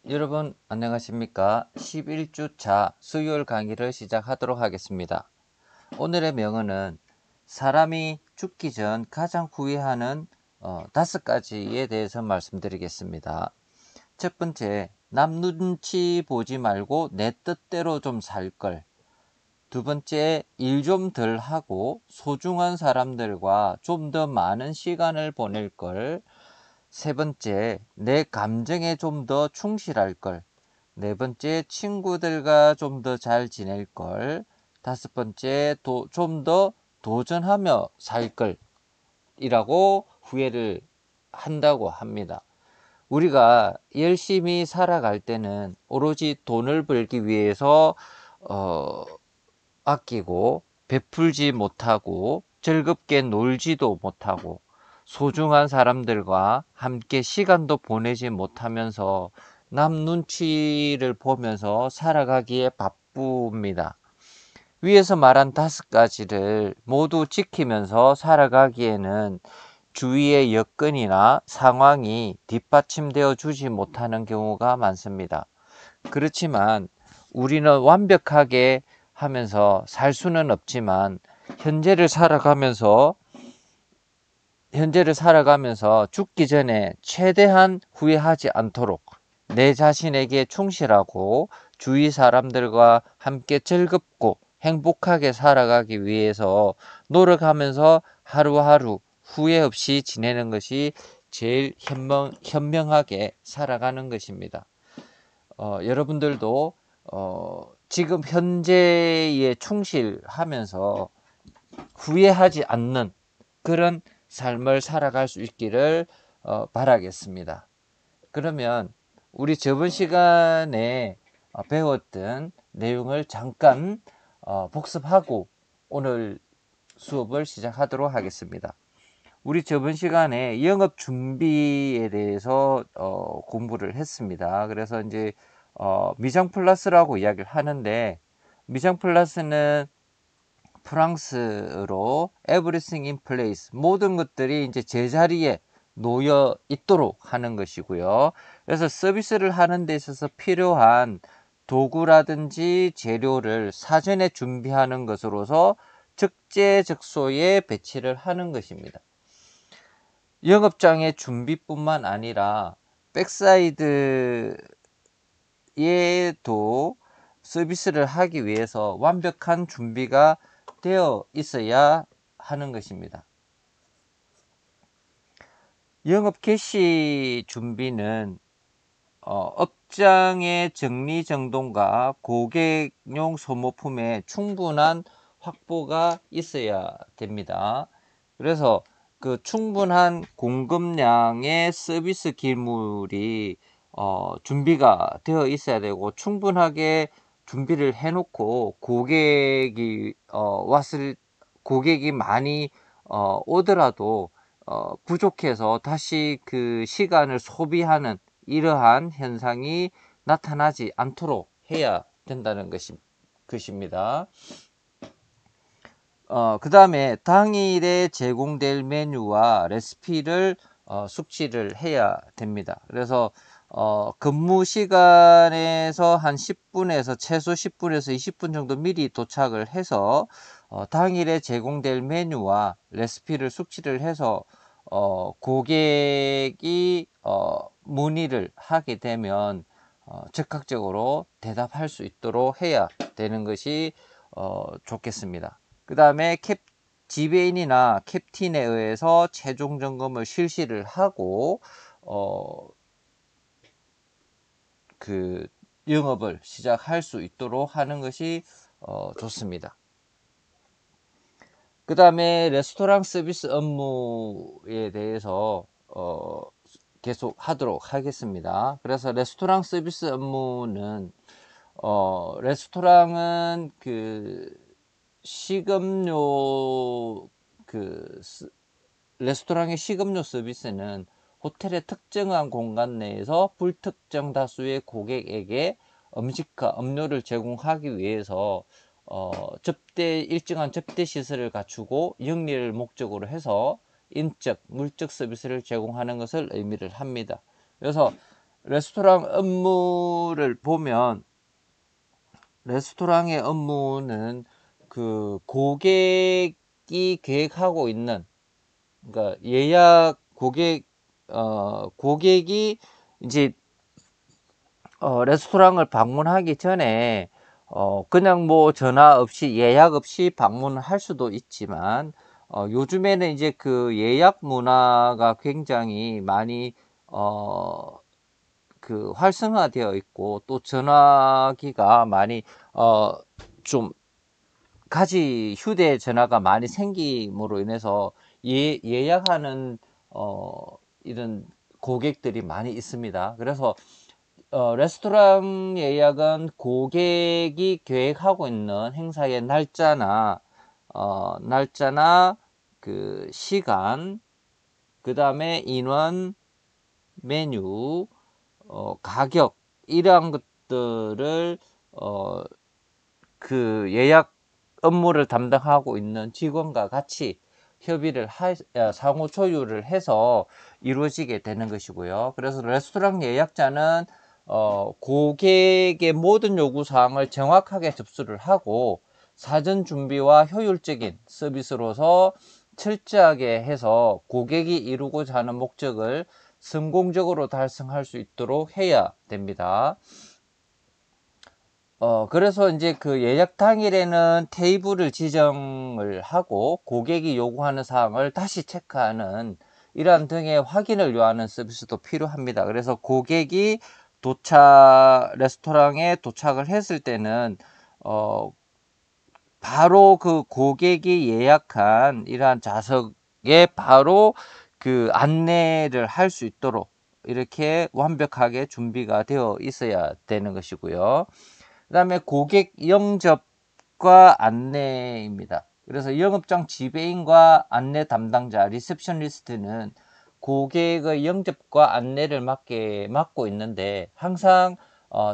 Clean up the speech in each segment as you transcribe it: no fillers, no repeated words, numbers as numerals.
여러분 안녕하십니까? 11주차 수요일 강의를 시작하도록 하겠습니다. 오늘의 명언은 사람이 죽기 전 가장 후회하는 5가지에 대해서 말씀드리겠습니다. 첫 번째, 남 눈치 보지 말고 내 뜻대로 좀 살 걸. 두 번째, 일 좀 덜 하고 소중한 사람들과 좀 더 많은 시간을 보낼 걸. 세 번째, 내 감정에 좀 더 충실할 걸. 네 번째, 친구들과 좀 더 잘 지낼 걸. 다섯 번째, 좀 더 도전하며 살 걸이라고 후회를 한다고 합니다. 우리가 열심히 살아갈 때는 오로지 돈을 벌기 위해서 아끼고 베풀지 못하고 즐겁게 놀지도 못하고 소중한 사람들과 함께 시간도 보내지 못하면서 남 눈치를 보면서 살아가기에 바쁩니다. 위에서 말한 5가지를 모두 지키면서 살아가기에는 주위의 여건이나 상황이 뒷받침되어 주지 못하는 경우가 많습니다. 그렇지만 우리는 완벽하게 하면서 살 수는 없지만 현재를 살아가면서 죽기 전에 최대한 후회하지 않도록 내 자신에게 충실하고 주위 사람들과 함께 즐겁고 행복하게 살아가기 위해서 노력하면서 하루하루 후회 없이 지내는 것이 제일 현명하게 살아가는 것입니다. 여러분들도 지금 현재에 충실하면서 후회하지 않는 그런 삶을 살아갈 수 있기를 바라겠습니다. 그러면 우리 저번 시간에 배웠던 내용을 잠깐 복습하고 오늘 수업을 시작하도록 하겠습니다. 우리 저번 시간에 영업 준비에 대해서 공부를 했습니다. 그래서 이제 미장 플러스라고 이야기를 하는데, 미장 플러스는 프랑스어로 everything in place, 모든 것들이 이제 제자리에 놓여 있도록 하는 것이고요. 그래서 서비스를 하는 데 있어서 필요한 도구라든지 재료를 사전에 준비하는 것으로서 적재적소에 배치를 하는 것입니다. 영업장의 준비뿐만 아니라 백사이드에도 서비스를 하기 위해서 완벽한 준비가 되어 있어야 하는 것입니다. 영업 개시 준비는 업장의 정리정돈과 고객용 소모품의 충분한 확보가 있어야 됩니다. 그래서 그 충분한 공급량의 서비스 기물이 준비가 되어 있어야 되고, 충분하게 준비를 해놓고 고객이 많이 오더라도 부족해서 다시 그 시간을 소비하는 이러한 현상이 나타나지 않도록 해야 된다는 것입니다. 그 다음에 당일에 제공될 메뉴와 레시피를 숙지를 해야 됩니다. 그래서 근무 시간에서 한 10분에서 최소 10분에서 20분 정도 미리 도착을 해서 당일에 제공될 메뉴와 레시피를 숙지를 해서 고객이 문의를 하게 되면 즉각적으로 대답할 수 있도록 해야 되는 것이 좋겠습니다. 그 다음에 지배인이나 캡틴에 의해서 최종 점검을 실시를 하고 그 영업을 시작할 수 있도록 하는 것이 좋습니다. 그 다음에 레스토랑 서비스 업무에 대해서 계속 하도록 하겠습니다. 그래서 레스토랑 서비스 업무는 레스토랑은 그 식음료 레스토랑의 식음료 서비스는 호텔의 특정한 공간 내에서 불특정 다수의 고객에게 음식과 음료를 제공하기 위해서 일정한 접대 시설을 갖추고 영리를 목적으로 해서 인적, 물적 서비스를 제공하는 것을 의미를 합니다. 그래서 레스토랑 업무를 보면, 레스토랑의 업무는 그 고객이 계획하고 있는, 그러니까 예약 고객이 이제 레스토랑을 방문하기 전에 그냥 뭐 전화 없이 예약 없이 방문을 할 수도 있지만, 요즘에는 이제 그 예약 문화가 굉장히 많이 그 활성화되어 있고, 또 전화기가 많이 좀 가지 휴대전화가 많이 생김으로 인해서 예약하는 이런 고객들이 많이 있습니다. 그래서 레스토랑 예약은 고객이 계획하고 있는 행사의 날짜나 그 시간, 그 다음에 인원, 메뉴, 가격, 이러한 것들을 그 예약 업무를 담당하고 있는 직원과 같이 협의를 상호 조율을 해서 이루어지게 되는 것이고요. 그래서 레스토랑 예약자는 고객의 모든 요구사항을 정확하게 접수를 하고, 사전 준비와 효율적인 서비스로서 철저하게 해서 고객이 이루고자 하는 목적을 성공적으로 달성할 수 있도록 해야 됩니다. 그래서 이제 그 예약 당일에는 테이블을 지정을 하고 고객이 요구하는 사항을 다시 체크하는, 이러한 등의 확인을 요하는 서비스도 필요합니다. 그래서 고객이 레스토랑에 도착을 했을 때는, 바로 그 고객이 예약한 이러한 좌석에 바로 그 안내를 할 수 있도록 이렇게 완벽하게 준비가 되어 있어야 되는 것이고요. 그 다음에 고객 영접과 안내입니다. 그래서 영업장 지배인과 안내 담당자, 리셉셔니스트는 고객의 영접과 안내를 맡고 있는데, 항상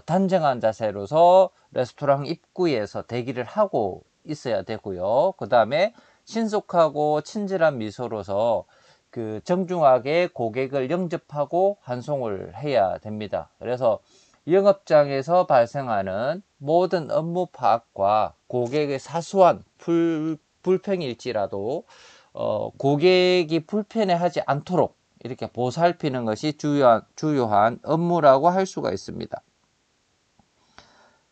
단정한 자세로서 레스토랑 입구에서 대기를 하고 있어야 되고요. 그 다음에 신속하고 친절한 미소로서 그 정중하게 고객을 영접하고 환송을 해야 됩니다. 그래서 영업장에서 발생하는 모든 업무 파악과 고객의 사소한 불평일지라도 고객이 불편해하지 않도록 이렇게 보살피는 것이 주요한 업무라고 할 수가 있습니다.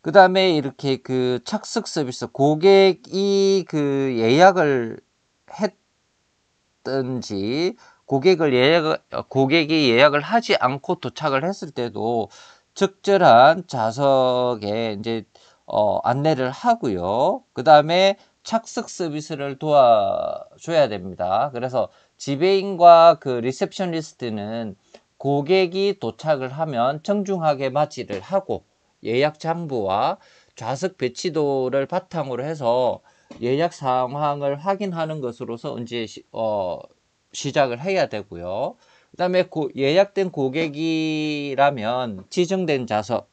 그 다음에 이렇게 그 착석 서비스, 고객이 그 예약을 했든지 고객이 예약을 하지 않고 도착을 했을 때도 적절한 좌석에 이제 안내를 하고요. 그 다음에 착석 서비스를 도와줘야 됩니다. 그래서 지배인과 그 리셉셔니스트는 고객이 도착을 하면 정중하게 맞이를 하고, 예약 장부와 좌석 배치도를 바탕으로 해서 예약 상황을 확인하는 것으로서 이제 시작을 해야 되고요. 그 다음에 예약된 고객이라면 지정된 좌석,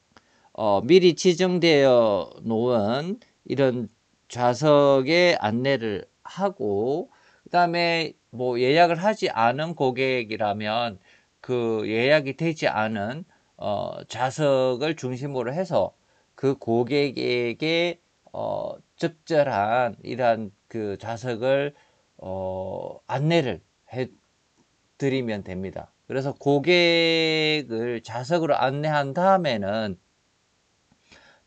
미리 지정되어 놓은 이런 좌석에 안내를 하고, 그 다음에 뭐 예약을 하지 않은 고객이라면 그 예약이 되지 않은 좌석을 중심으로 해서 그 고객에게 적절한 이러한 그 좌석을 안내를 해 드리면 됩니다. 그래서 고객을 좌석으로 안내한 다음에는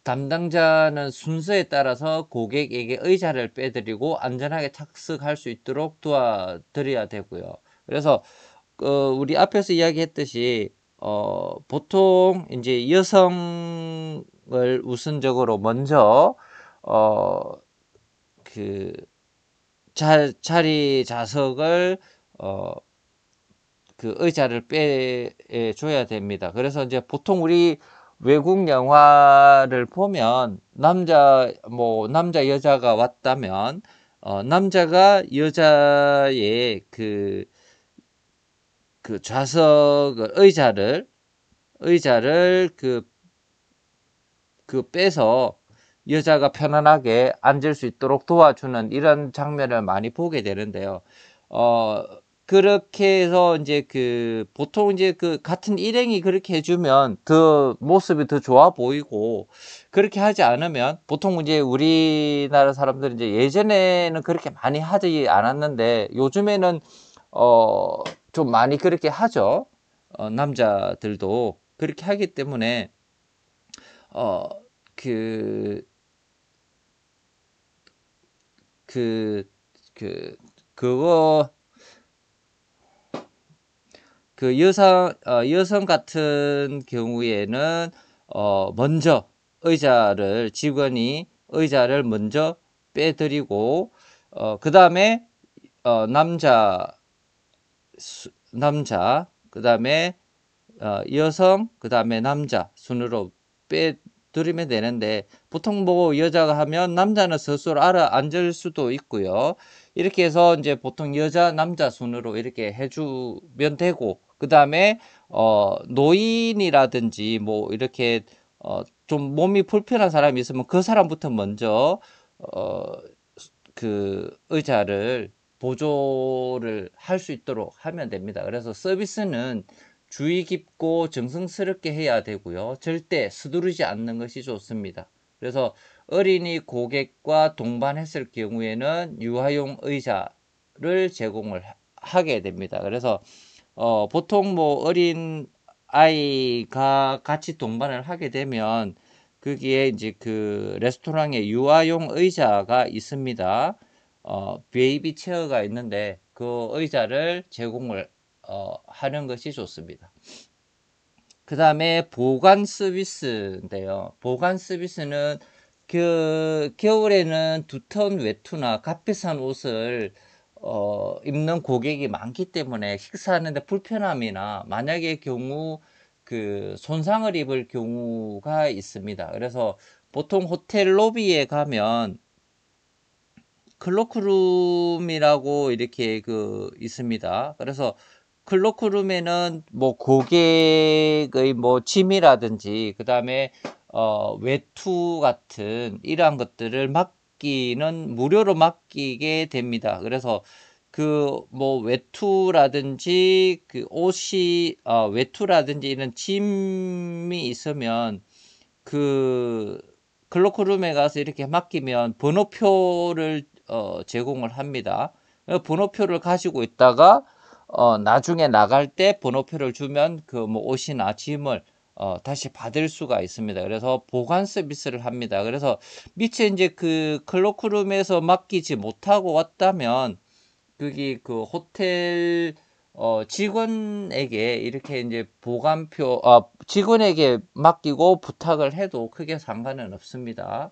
담당자는 순서에 따라서 고객에게 의자를 빼드리고 안전하게 착석할 수 있도록 도와드려야 되고요. 그래서 우리 앞에서 이야기했듯이 보통 이제 여성을 우선적으로 먼저 그 자리 좌석을 그 의자를 빼줘야 됩니다. 그래서 이제 보통 우리 외국 영화를 보면 남자 여자가 왔다면 남자가 여자의 그 좌석을 의자를 빼서 여자가 편안하게 앉을 수 있도록 도와주는 이런 장면을 많이 보게 되는데요. 그렇게 해서 이제 보통 이제 같은 일행이 그렇게 해주면 더 모습이 더 좋아 보이고, 그렇게 하지 않으면 보통 이제 우리나라 사람들은 이제 예전에는 그렇게 많이 하지 않았는데 요즘에는 좀 많이 그렇게 하죠. 남자들도 그렇게 하기 때문에 어, 그, 그, 그, 그거, 여성 같은 경우에는, 먼저 직원이 의자를 먼저 빼드리고, 그 다음에, 남자, 그 다음에, 여성, 그 다음에 남자 순으로 빼드리면 되는데, 보통 뭐 여자가 하면 남자는 스스로 앉을 수도 있고요. 이렇게 해서 이제 보통 여자, 남자 순으로 이렇게 해주면 되고, 그 다음에, 노인이라든지 뭐 이렇게, 좀 몸이 불편한 사람이 있으면 그 사람부터 먼저, 어, 의자를 보조를 할 수 있도록 하면 됩니다. 그래서 서비스는 주의 깊고 정성스럽게 해야 되고요. 절대 서두르지 않는 것이 좋습니다. 그래서 어린이 고객과 동반했을 경우에는 유아용 의자를 제공을 하게 됩니다. 그래서 보통 뭐 어린 아이가 같이 동반을 하게 되면 거기에 이제 레스토랑에 유아용 의자가 있습니다. 베이비 체어가 있는데 그 의자를 제공을 하는 것이 좋습니다. 그 다음에 보관 서비스인데요. 보관 서비스는 겨울에는 두터운 외투나 갓비싼 옷을 입는 고객이 많기 때문에 식사하는데 불편함이나 만약의 경우 손상을 입을 경우가 있습니다. 그래서 보통 호텔 로비에 가면 클로크룸이라고 이렇게 있습니다. 그래서 클로크룸에는 뭐 고객의 뭐 짐이라든지 그 다음에 외투 같은 이러한 것들을 무료로 맡기게 됩니다. 그래서 뭐 외투라든지 옷이 외투라든지 이런 짐이 있으면 클로크룸에 가서 이렇게 맡기면 번호표를 제공을 합니다. 번호표를 가지고 있다가 나중에 나갈 때 번호표를 주면 뭐 옷이나 짐을 다시 받을 수가 있습니다. 그래서 보관 서비스를 합니다. 그래서 미처 이제 클로크룸에서 맡기지 못하고 왔다면 거기 호텔 직원에게 이렇게 이제 직원에게 맡기고 부탁을 해도 크게 상관은 없습니다.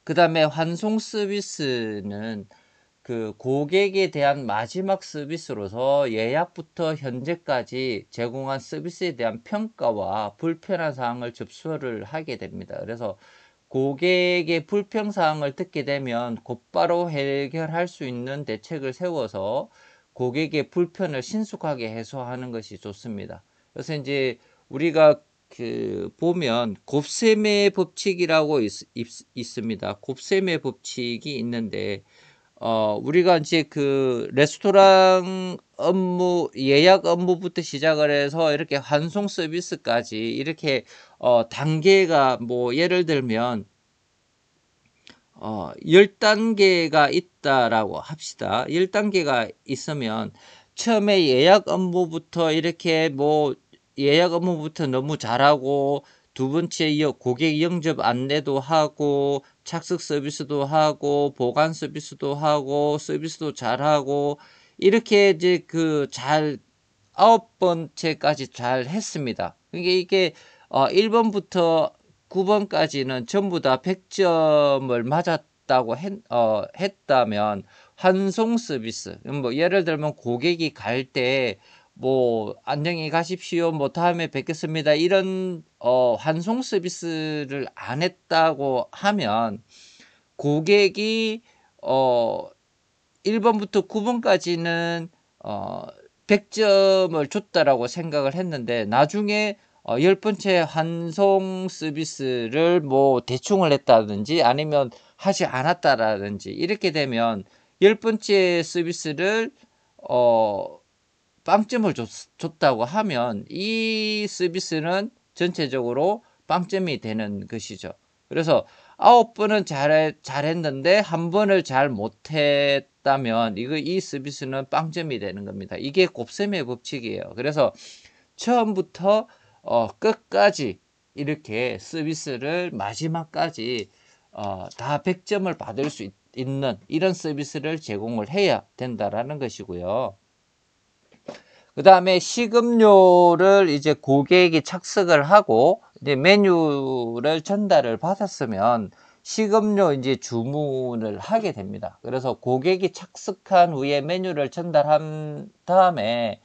그 다음에 환송 서비스는 고객에 대한 마지막 서비스로서 예약부터 현재까지 제공한 서비스에 대한 평가와 불편한 사항을 접수를 하게 됩니다. 그래서 고객의 불평사항을 듣게 되면 곧바로 해결할 수 있는 대책을 세워서 고객의 불편을 신속하게 해소하는 것이 좋습니다. 그래서 이제 우리가 보면 곱셈의 법칙이라고 있습니다. 곱셈의 법칙이 있는데 우리가 이제 레스토랑 예약 업무부터 시작을 해서 이렇게 환송 서비스까지 이렇게 단계가 뭐 예를 들면 10단계가 있다라고 합시다. 10단계가 있으면 처음에 예약 업무부터 너무 잘하고 두 번째 고객 영접 안내도 하고 착석 서비스도 하고 보관 서비스도 하고 서비스도 잘하고 이렇게 이제 9번째까지 잘 했습니다. 그러니까 이게 1번부터 9번까지는 전부 다 100점을 맞았다고 했다면 환송 서비스, 뭐 예를 들면 고객이 갈 때 뭐 안녕히 가십시오, 뭐 다음에 뵙겠습니다, 이런 환송 서비스를 안 했다고 하면 고객이 1번부터 9번까지는 100점을 줬다라고 생각을 했는데 나중에 10번째 환송 서비스를 뭐 대충을 했다든지 아니면 하지 않았다라든지 이렇게 되면 10번째 서비스를 빵점을 줬다고 하면 이 서비스는 전체적으로 빵점이 되는 것이죠. 그래서 9번은 잘했는데 한 번을 잘 못했다면 이 서비스는 빵점이 되는 겁니다. 이게 곱셈의 법칙이에요. 그래서 처음부터 끝까지 이렇게 서비스를 마지막까지 다 100점을 받을 수 있는 이런 서비스를 제공을 해야 된다라는 것이고요. 그 다음에 식음료를 이제 고객이 착석을 하고 이제 메뉴를 전달을 받았으면 식음료 이제 주문을 하게 됩니다. 그래서 고객이 착석한 후에 메뉴를 전달한 다음에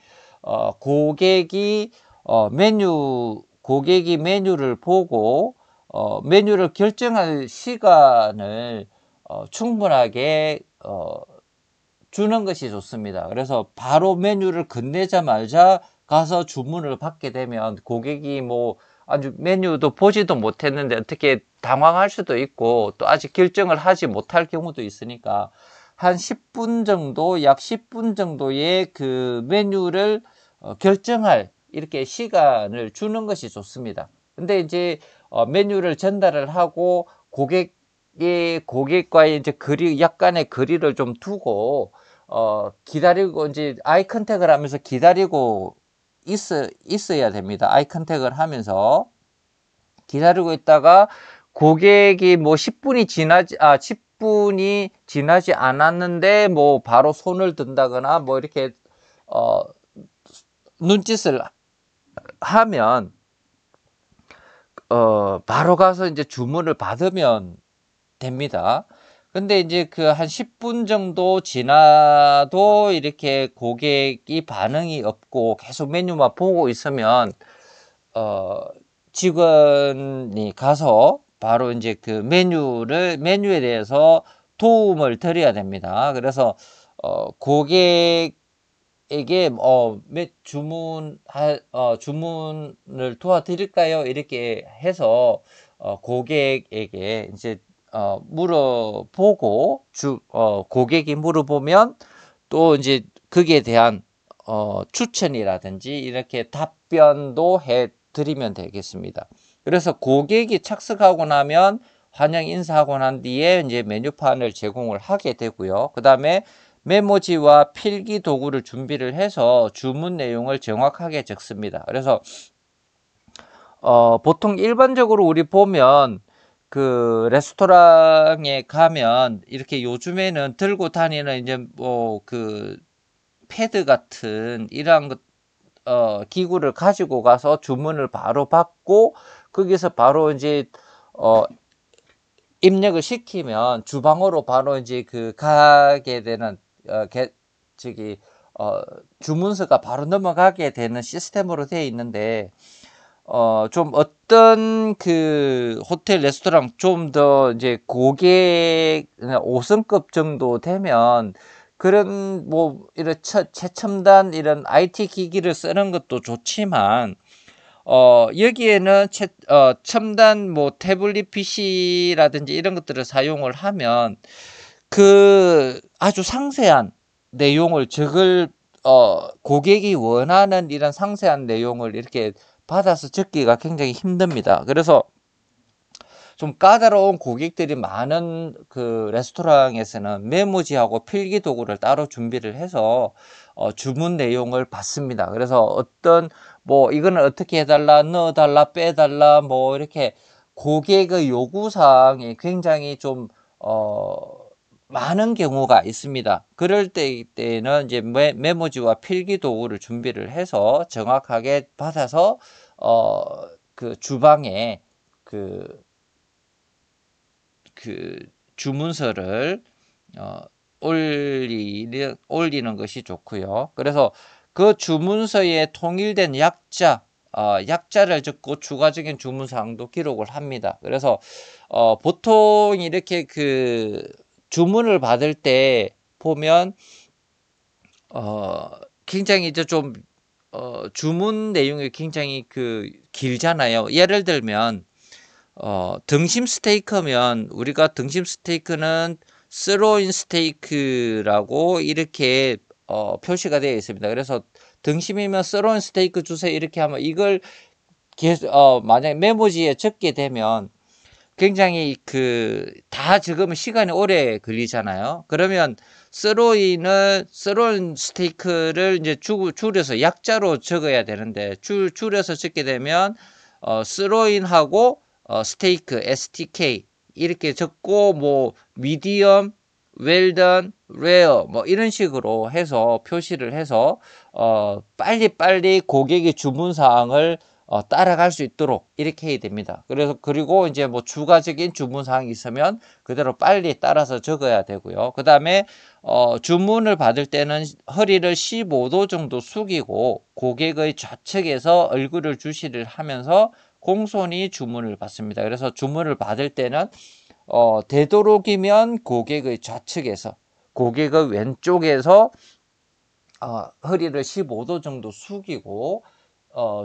고객이 메뉴를 보고 메뉴를 결정할 시간을 충분하게 주는 것이 좋습니다. 그래서 바로 메뉴를 건네자마자 가서 주문을 받게 되면 고객이 뭐 아주 메뉴도 보지도 못했는데 어떻게 당황할 수도 있고 또 아직 결정을 하지 못할 경우도 있으니까 한 10분 정도, 약 10분 정도의 그 메뉴를 결정할 이렇게 시간을 주는 것이 좋습니다. 근데 이제 메뉴를 전달을 하고 고객과의 이제 약간의 거리를 좀 두고 기다리고 이제 아이 컨택을 하면서 기다리고 있어야 됩니다. 아이 컨택을 하면서 기다리고 있다가 고객이 뭐 10분이 지나지 않았는데 뭐 바로 손을 든다거나 뭐 이렇게 눈짓을 하면 바로 가서 이제 주문을 받으면 됩니다. 근데 이제 그 한 10분 정도 지나도 이렇게 고객이 반응이 없고 계속 메뉴만 보고 있으면 직원이 가서 바로 이제 그 메뉴에 대해서 도움을 드려야 됩니다. 그래서 고객에게 주문을 도와드릴까요? 이렇게 해서 고객에게 이제 물어보고 고객이 물어보면 또 이제 거기에 대한 추천이라든지 이렇게 답변도 해 드리면 되겠습니다. 그래서 고객이 착석하고 나면 환영 인사하고 난 뒤에 이제 메뉴판을 제공을 하게 되고요. 그 다음에 메모지와 필기 도구를 준비를 해서 주문 내용을 정확하게 적습니다. 그래서 보통 일반적으로 우리 보면 그 레스토랑에 가면 이렇게 요즘에는 들고 다니는 이제 뭐 그 패드 같은 이러한 기구를 가지고 가서 주문을 바로 받고 거기서 바로 이제 입력을 시키면 주방으로 바로 이제 그 가게 되는 저기 주문서가 바로 넘어가게 되는 시스템으로 되어 있는데 좀 어떤 그 호텔 레스토랑 좀 더 이제 고객 5성급 정도 되면 그런 뭐 이런 최첨단 이런 IT 기기를 쓰는 것도 좋지만 여기에는 첨단 뭐 태블릿 PC라든지 이런 것들을 사용을 하면 그 아주 상세한 내용을 고객이 원하는 이런 상세한 내용을 이렇게 받아서 적기가 굉장히 힘듭니다. 그래서 좀 까다로운 고객들이 많은 그 레스토랑에서는 메모지하고 필기 도구를 따로 준비를 해서 주문 내용을 받습니다. 그래서 어떤 뭐 이거는 어떻게 해달라, 넣어달라, 빼달라 뭐 이렇게 고객의 요구사항이 굉장히 좀 많은 경우가 있습니다. 그럴 때는 이제 메모지와 필기 도구를 준비를 해서 정확하게 받아서 그 주방에 그 주문서를 올리는 것이 좋고요. 그래서 그 주문서에 통일된 약자를 적고 추가적인 주문사항도 기록을 합니다. 그래서 보통 이렇게 그 주문을 받을 때 보면 굉장히 이제 좀 주문 내용이 굉장히 그 길잖아요. 예를 들면 등심 스테이크면 우리가 등심 스테이크는 스로인 스테이크라고 이렇게 표시가 되어 있습니다. 그래서 등심이면 서로운 스테이크 주세요 이렇게 하면 이걸 계속 만약에 메모지에 적게 되면 굉장히 다 적으면 시간이 오래 걸리잖아요. 그러면 서로인 스테이크를 이제 줄여서 약자로 적어야 되는데 줄여서 적게 되면 서로인하고 스테이크 STK 이렇게 적고 뭐 미디엄, 웰던, 레어 뭐 이런 식으로 해서 표시를 해서 빨리빨리 고객의 주문 사항을 따라갈 수 있도록 이렇게 해야 됩니다. 그리고 이제 뭐 추가적인 주문 사항이 있으면 그대로 빨리 따라서 적어야 되고요. 그 다음에 주문을 받을 때는 허리를 15도 정도 숙이고 고객의 좌측에서 얼굴을 주시를 하면서 공손히 주문을 받습니다. 그래서 주문을 받을 때는 되도록이면 고객의 좌측에서 고객의 왼쪽에서 허리를 15도 정도 숙이고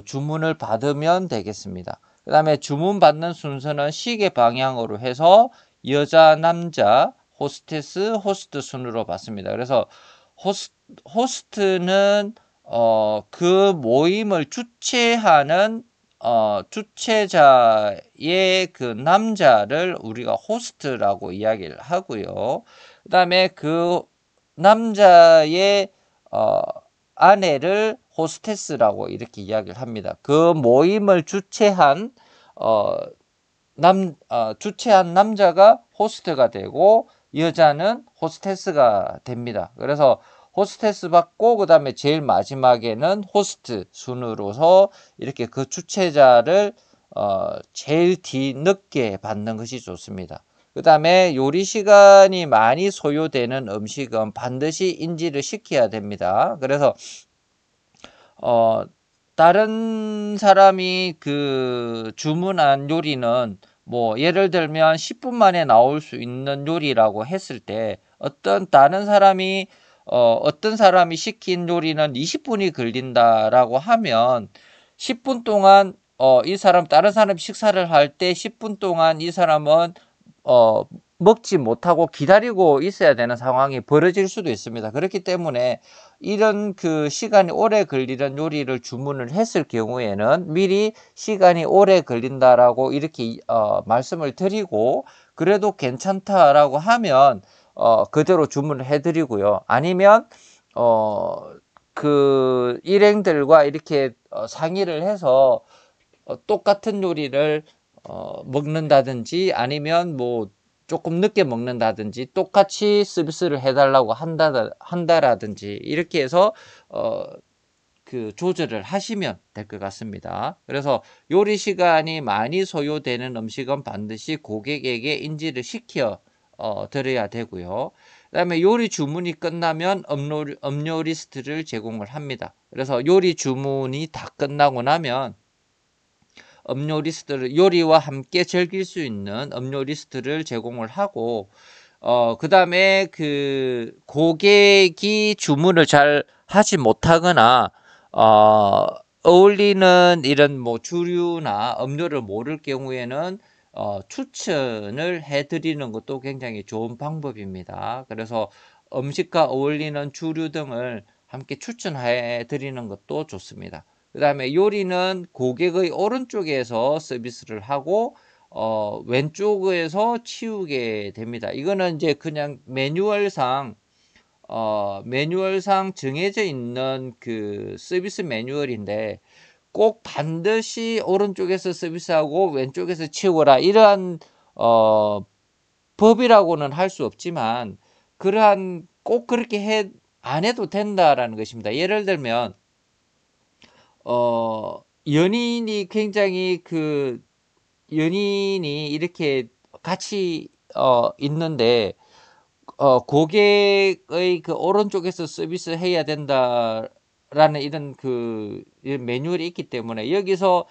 주문을 받으면 되겠습니다. 그 다음에 주문 받는 순서는 시계 방향으로 해서 여자, 남자, 호스테스, 호스트 순으로 받습니다. 그래서 호스트는 그 모임을 주최하는 주최자의 그 남자를 우리가 호스트라고 이야기를 하고요. 그 다음에 그 남자의 아내를 호스테스라고 이렇게 이야기를 합니다. 그 모임을 주최한 주최한 남자가 호스트가 되고 여자는 호스테스가 됩니다. 그래서 호스테스 받고 그 다음에 제일 마지막에는 호스트 순으로서 이렇게 그 주최자를 제일 뒤늦게 받는 것이 좋습니다. 그 다음에 요리 시간이 많이 소요되는 음식은 반드시 인지를 시켜야 됩니다. 그래서 다른 사람이 주문한 요리는 뭐 예를 들면 10분 만에 나올 수 있는 요리라고 했을 때 다른 사람이 어떤 사람이 시킨 요리는 20분이 걸린다라고 하면 10분 동안 다른 사람이 식사를 할 때 10분 동안 이 사람은 먹지 못하고 기다리고 있어야 되는 상황이 벌어질 수도 있습니다. 그렇기 때문에 이런 시간이 오래 걸리는 요리를 주문을 했을 경우에는 미리 시간이 오래 걸린다라고 이렇게 말씀을 드리고 그래도 괜찮다라고 하면 그대로 주문을 해드리고요. 아니면 일행들과 이렇게 상의를 해서 똑같은 요리를 먹는다든지 아니면 뭐 조금 늦게 먹는다든지 똑같이 서비스를 해달라고 한다라든지 이렇게 해서 조절을 하시면 될 것 같습니다. 그래서 요리 시간이 많이 소요되는 음식은 반드시 고객에게 인지를 시켜 드려야 되고요. 그 다음에 요리 주문이 끝나면 음료 리스트를 제공을 합니다. 그래서 요리 주문이 다 끝나고 나면 음료 리스트를 요리와 함께 즐길 수 있는 음료 리스트를 제공을 하고 그 다음에 고객이 주문을 잘 하지 못하거나 어울리는 이런 뭐 주류나 음료를 모를 경우에는 추천을 해드리는 것도 굉장히 좋은 방법입니다. 그래서 음식과 어울리는 주류 등을 함께 추천해 드리는 것도 좋습니다. 그 다음에 요리는 고객의 오른쪽에서 서비스를 하고 왼쪽에서 치우게 됩니다. 이거는 이제 그냥 매뉴얼상 정해져 있는 서비스 매뉴얼인데 꼭 반드시 오른쪽에서 서비스하고 왼쪽에서 치우라 이러한 법이라고는 할 수 없지만 꼭 그렇게 안 해도 된다라는 것입니다. 예를 들면 연인이 굉장히 연인이 이렇게 같이 있는데 고객의 오른쪽에서 서비스 해야 된다라는 이런 이런 매뉴얼이 있기 때문에 여기서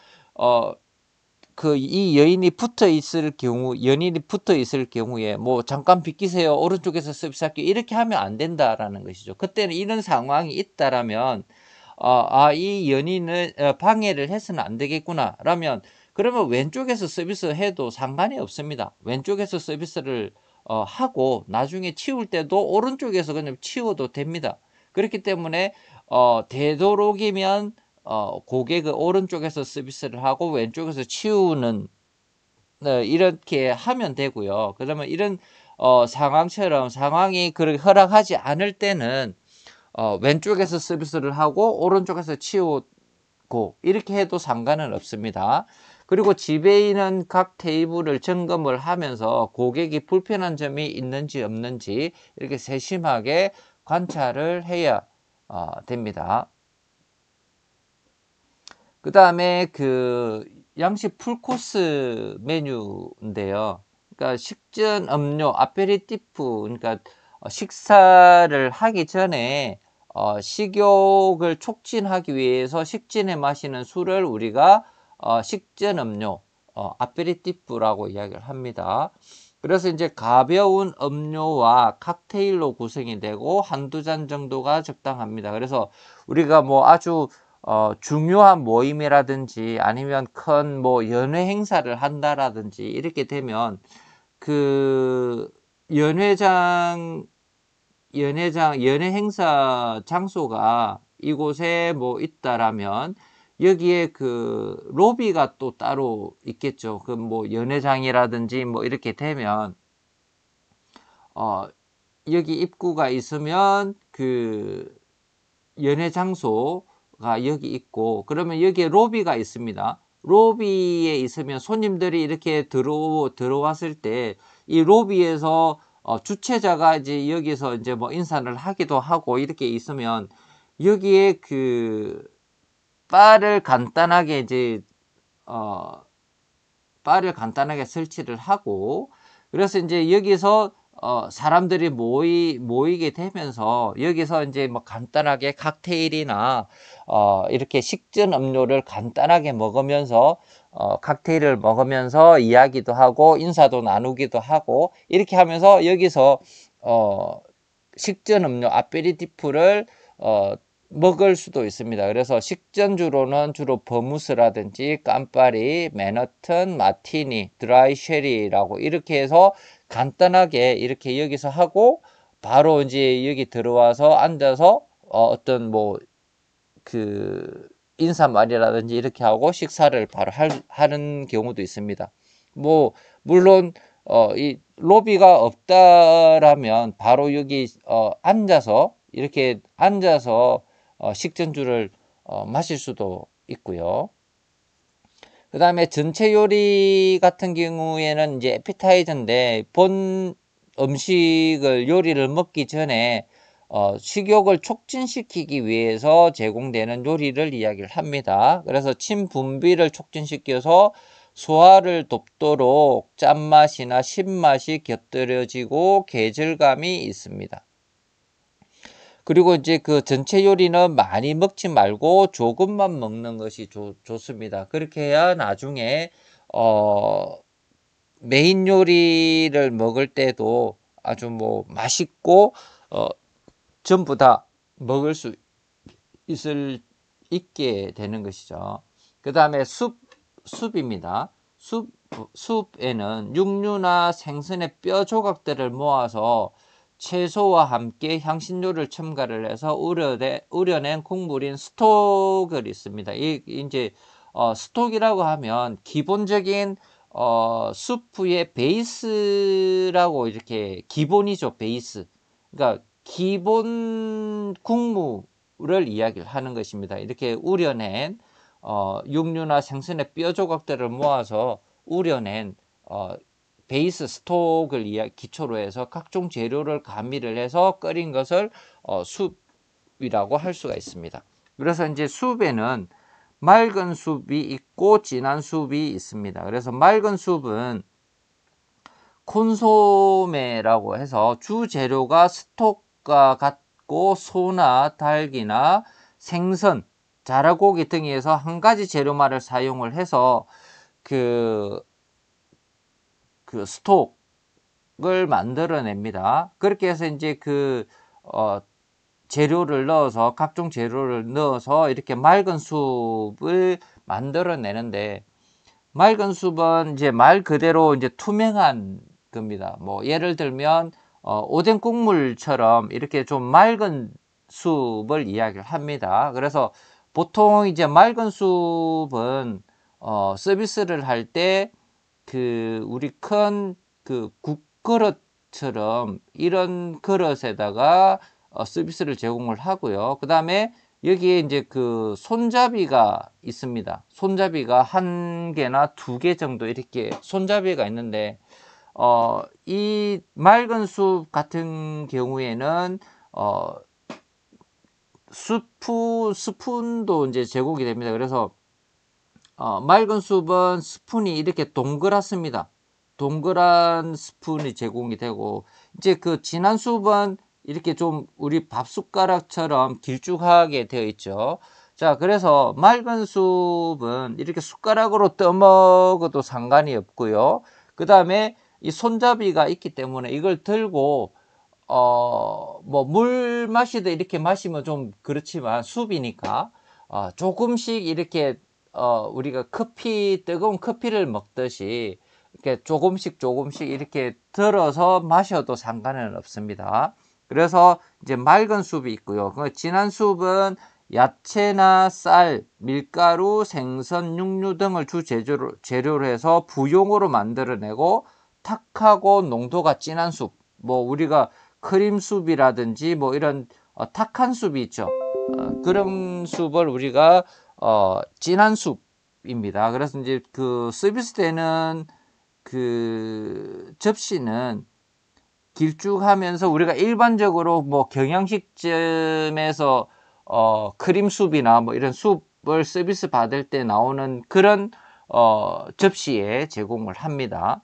이 연인이 붙어 있을 경우에 뭐 잠깐 비키세요 오른쪽에서 서비스할게요 이렇게 하면 안 된다라는 것이죠. 그때는 이런 상황이 있다라면 이 연인은 방해를 해서는 안 되겠구나 라면 그러면 왼쪽에서 서비스 해도 상관이 없습니다. 왼쪽에서 서비스를 하고 나중에 치울 때도 오른쪽에서 그냥 치워도 됩니다. 그렇기 때문에 되도록이면 고객의 오른쪽에서 서비스를 하고 왼쪽에서 치우는 이렇게 하면 되고요. 그러면 이런 상황이 그렇게 허락하지 않을 때는 왼쪽에서 서비스를 하고 오른쪽에서 치우고 이렇게 해도 상관은 없습니다. 그리고 집에 있는 각 테이블을 점검을 하면서 고객이 불편한 점이 있는지 없는지 이렇게 세심하게 관찰을 해야 됩니다. 그 다음에 그 양식 풀코스 메뉴인데요. 그러니까 식전 음료 아페리티프, 그러니까 식사를 하기 전에 식욕을 촉진하기 위해서 식전에 마시는 술을 우리가 식전 음료 아페리티프라고 이야기를 합니다. 그래서 이제 가벼운 음료와 칵테일로 구성이 되고 한두 잔 정도가 적당합니다. 그래서 우리가 뭐 아주 중요한 모임이라든지 아니면 큰 뭐 연회 행사를 한다라든지 이렇게 되면 그 연회 행사 장소가 이곳에 뭐 있다라면 여기에 그 로비가 또 따로 있겠죠. 그 뭐 연회장이라든지 뭐 이렇게 되면 여기 입구가 있으면 그 연회 장소가 여기 있고, 그러면 여기에 로비가 있습니다. 로비에 있으면 손님들이 이렇게 들어왔을 때 이 로비에서 주최자가 이제 여기서 이제 뭐 인사를 하기도 하고 이렇게 있으면 여기에 그 바를 간단하게 이제 바를 간단하게 설치를 하고, 그래서 이제 여기서 사람들이 모이게 되면서 여기서 이제 뭐 간단하게 칵테일이나 이렇게 식전 음료를 간단하게 먹으면서 칵테일을 먹으면서 이야기도 하고 인사도 나누기도 하고 이렇게 하면서 여기서 식전 음료 아페리티프를 먹을 수도 있습니다. 그래서 식전주로는 주로 버무스라든지 깜파리, 맨하튼, 마티니, 드라이 쉐리라고 이렇게 해서 간단하게 이렇게 여기서 하고 바로 이제 여기 들어와서 앉아서 어떤 뭐 그 인사말이라든지 이렇게 하고 식사를 바로 하는 경우도 있습니다. 뭐 물론 이 로비가 없다라면 바로 여기 앉아서 이렇게 앉아서 식전주를 마실 수도 있고요. 그 다음에 전체 요리 같은 경우에는 이제 에피타이저인데 본 음식을 요리를 먹기 전에 식욕을 촉진시키기 위해서 제공되는 요리를 이야기를 합니다. 그래서 침 분비를 촉진시켜서 소화를 돕도록 짠맛이나 신맛이 곁들여지고 계절감이 있습니다. 그리고 이제 그 전체 요리는 많이 먹지 말고 조금만 먹는 것이 좋습니다. 그렇게 해야 나중에 메인 요리를 먹을 때도 아주 뭐 맛있고 전부 다 먹을 수 있게 되는 것이죠. 그 다음에 숲입니다. 숲에는 육류나 생선의 뼈 조각들을 모아서 채소와 함께 향신료를 첨가를 해서 우려낸 국물인 스톡을 있습니다. 이제 스톡이라고 하면 기본적인 수프의 베이스라고 이렇게 기본이죠. 베이스. 그러니까 기본 국물을 이야기를 하는 것입니다. 이렇게 우려낸 육류나 생선의 뼈 조각들을 모아서 우려낸 베이스 스톡을 기초로 해서 각종 재료를 가미를 해서 끓인 것을 숲이라고 할 수가 있습니다. 그래서 이제 숲에는 맑은 숲이 있고 진한 숲이 있습니다. 그래서 맑은 숲은 콘소메라고 해서 주 재료가 스톡과 같고 소나 닭이나 생선, 자라고기 등에서 한 가지 재료만을 사용을 해서 그 스톡을 만들어냅니다. 그렇게 해서 이제 재료를 넣어서 각종 재료를 넣어서 이렇게 맑은 숲을 만들어내는데, 맑은 숲은 이제 말 그대로 이제 투명한 겁니다. 뭐 예를 들면 오뎅 국물처럼 이렇게 좀 맑은 숲을 이야기를 합니다. 그래서 보통 이제 맑은 숲은 서비스를 할 때 그 우리 큰 그 국그릇처럼 이런 그릇에다가 서비스를 제공을 하고요. 그 다음에 여기에 이제 그 손잡이가 있습니다. 손잡이가 한 개나 두 개 정도 이렇게 손잡이가 있는데 이 맑은 숲 같은 경우에는 스푼도 이제 제공이 됩니다. 그래서 맑은 숲은 스푼이 이렇게 동그랗습니다. 동그란 스푼이 제공이 되고, 이제 그 진한 숲은 이렇게 좀 우리 밥 숟가락처럼 길쭉하게 되어 있죠. 자, 그래서 맑은 숲은 이렇게 숟가락으로 떠먹어도 상관이 없고요. 그 다음에 이 손잡이가 있기 때문에 이걸 들고 뭐 물 마시듯 이렇게 마시면 좀 그렇지만 숲이니까 조금씩 이렇게 우리가 뜨거운 커피를 먹듯이 이렇게 조금씩 이렇게 들어서 마셔도 상관은 없습니다. 그래서 이제 맑은 숲이 있고요. 진한 숲은 야채나 쌀, 밀가루, 생선, 육류 등을 주 재료로 해서 부용으로 만들어내고 탁하고 농도가 진한 숲, 뭐 우리가 크림 숲이라든지 뭐 이런 탁한 숲이 있죠. 그런 숲을 우리가 진한 숲입니다. 그래서 이제 그 서비스 되는 그 접시는 길쭉하면서 우리가 일반적으로 뭐 경양식점에서 크림 숲이나 뭐 이런 숲을 서비스 받을 때 나오는 그런 접시에 제공을 합니다.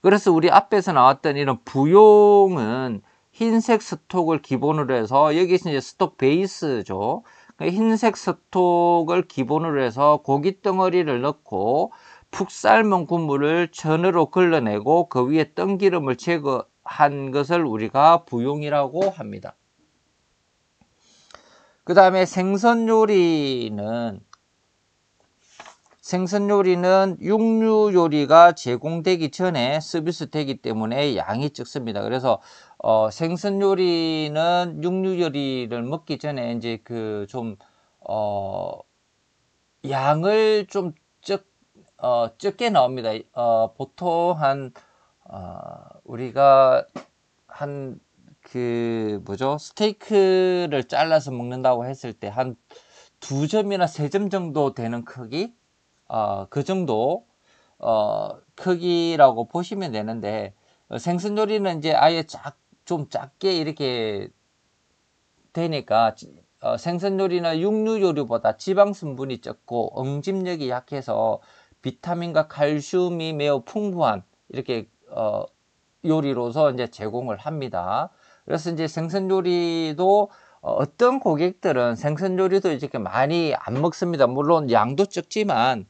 그래서 우리 앞에서 나왔던 이런 부용은 흰색 스톡을 기본으로 해서 여기 이제 스톡 베이스죠. 흰색 스톡을 기본으로 해서 고기 덩어리를 넣고 푹 삶은 국물을 천으로 걸러내고 그 위에 뜬기름을 제거한 것을 우리가 부용이라고 합니다. 그 다음에 생선 요리는 육류 요리가 제공되기 전에 서비스 되기 때문에 양이 적습니다. 그래서 생선 요리는 육류 요리를 먹기 전에 이제 그 좀 양을 좀 적게 나옵니다. 보통 우리가 한 그 뭐죠? 스테이크를 잘라서 먹는다고 했을 때 한 2점이나 3점 정도 되는 크기? 그 정도 크기라고 보시면 되는데 생선 요리는 이제 아예 좀 작게 이렇게 되니까 생선 요리나 육류 요리보다 지방 성분이 적고 응집력이 약해서 비타민과 칼슘이 매우 풍부한 이렇게 요리로서 이제 제공을 합니다. 그래서 이제 생선 요리도 어떤 고객들은 생선 요리도 이렇게 많이 안 먹습니다. 물론 양도 적지만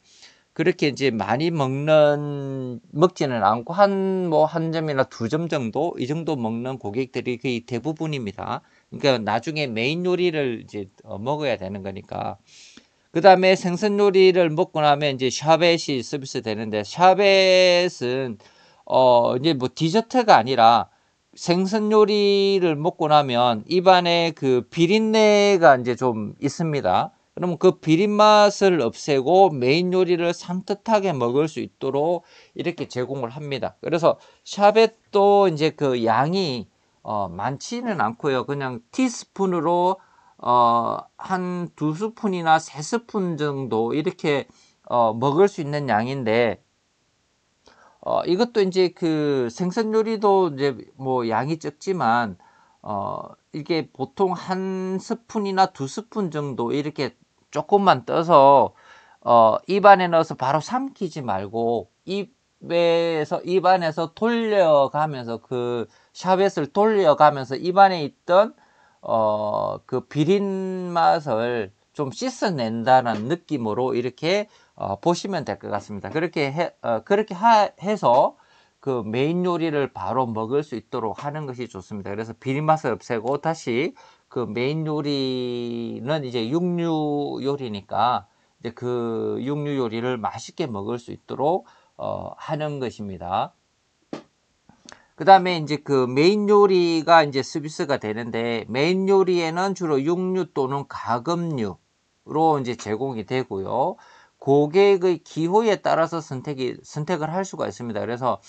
그렇게 이제 많이 먹지는 않고 한 점이나 2점 정도 이 정도 먹는 고객들이 거의 대부분입니다. 그러니까 나중에 메인 요리를 이제 먹어야 되는 거니까. 그 다음에 생선 요리를 먹고 나면 이제 샤벳이 서비스 되는데, 샤벳은 이제 뭐 디저트가 아니라 생선 요리를 먹고 나면 입안에 그 비린내가 이제 좀 있습니다. 그러면 그 비린 맛을 없애고 메인 요리를 산뜻하게 먹을 수 있도록 이렇게 제공을 합니다. 그래서 샤벳도 이제 그 양이 많지는 않고요. 그냥 티스푼으로 한 2스푼이나 3스푼 정도 이렇게 먹을 수 있는 양인데, 이것도 이제 그 생선 요리도 이제 뭐 양이 적지만 이게 보통 한 스푼이나 2스푼 정도 이렇게 조금만 떠서 입안에 넣어서 바로 삼키지 말고 입안에서 돌려가면서 그 샤벳을 돌려가면서 입안에 있던 그 비린 맛을 좀 씻어낸다는 느낌으로 이렇게 보시면 될 것 같습니다. 그렇게 해서 그 메인 요리를 바로 먹을 수 있도록 하는 것이 좋습니다. 그래서 비린 맛을 없애고 다시 그 메인 요리는 이제 육류 요리니까 이제 그 육류 요리를 맛있게 먹을 수 있도록 하는 것입니다. 그 다음에 이제 그 메인 요리가 이제 서비스가 되는데, 메인 요리에는 주로 육류 또는 가금류로 이제 제공이 되고요. 고객의 기호에 따라서 선택을 할 수가 있습니다. 그래서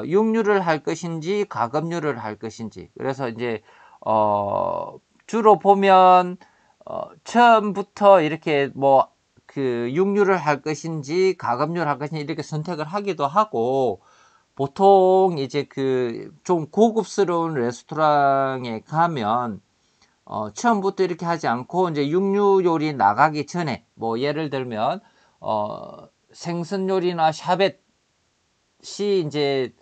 육류를 할 것인지 가금류를 할 것인지. 그래서 이제 주로 보면 처음부터 이렇게 뭐 그 육류를 할 것인지 가금류를 할 것인지 이렇게 선택을 하기도 하고, 보통 이제 그 좀 고급스러운 레스토랑에 가면 처음부터 이렇게 하지 않고 이제 육류 요리 나가기 전에, 뭐 예를 들면 생선 요리나 샤벳이 이제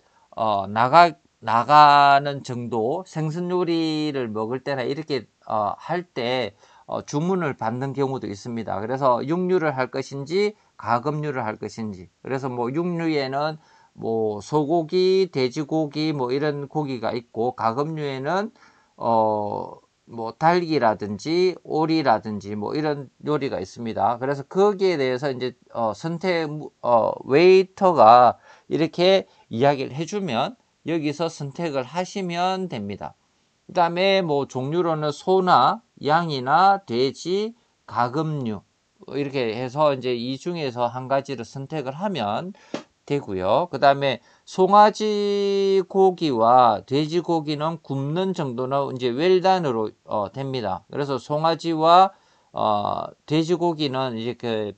나가는 정도, 생선 요리를 먹을 때나 이렇게 할 때 주문을 받는 경우도 있습니다. 그래서 육류를 할 것인지 가금류를 할 것인지. 그래서 뭐 육류에는 뭐 소고기, 돼지고기 뭐 이런 고기가 있고, 가금류에는 뭐 닭이라든지 오리라든지 뭐 이런 요리가 있습니다. 그래서 거기에 대해서 이제 웨이터가 이렇게 이야기를 해주면 여기서 선택을 하시면 됩니다. 그 다음에 뭐 종류로는 소나 양이나 돼지, 가금류 이렇게 해서 이제 이 중에서 한 가지를 선택을 하면 되고요. 그 다음에 송아지 고기와 돼지 고기는 굽는 정도는 이제 웰단으로 됩니다. 그래서 송아지와 돼지 고기는 이제